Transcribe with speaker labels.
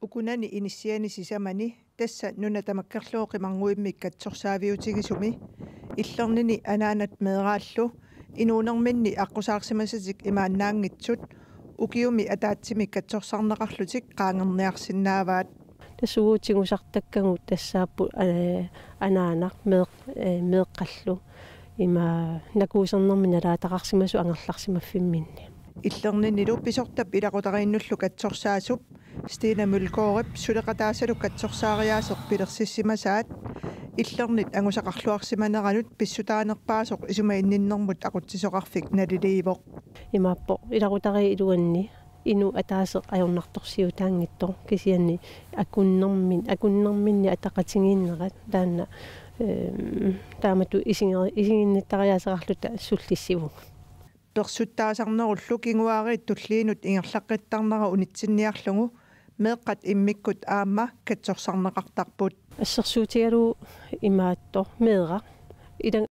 Speaker 1: Ukunani inisiani sisamani tassa nuna tamakkerluoqimarguimmik katsorsaaviutigisumi illerni anaanat meeraallu inuunerminni aqqusaarsимасатик имааннаангитсут укиуми атаатсимик катсорсарнеқарлутик qaangerniarsinnaavaat
Speaker 2: тассууутигусартаккагут тассааппу анаанақ меэққаллу има накуусернэрмина лаатақарсимасу ангерларсимаффимминни
Speaker 1: иллернинилу писортап илақутарииннуллу катсорсаасуп Stina Mølgaard сулеқатаасалу катсорсаариаасеқ пилерсиссимасаат иллернит ангусақарлуарсиманеранут писсутаанерпаасоқ исумаинниннэрмут ақутсисоқарфик налилиивоқ
Speaker 2: имааппо илақутари илуанни ину атаасеқ ajornartorsiutaanngittor кисианни акуннэрминни атақатингииннерат таанна таамату исигинниттариасеқарлута суллиссивуг
Speaker 1: персуттаасарнеруллу кингуаариит туллиинут ингерлаққиттарнера унитсинниарлугу меэққат иммиккут аама катсорсарнеқартарпут
Speaker 2: ассерсуутигалу имаатто меэра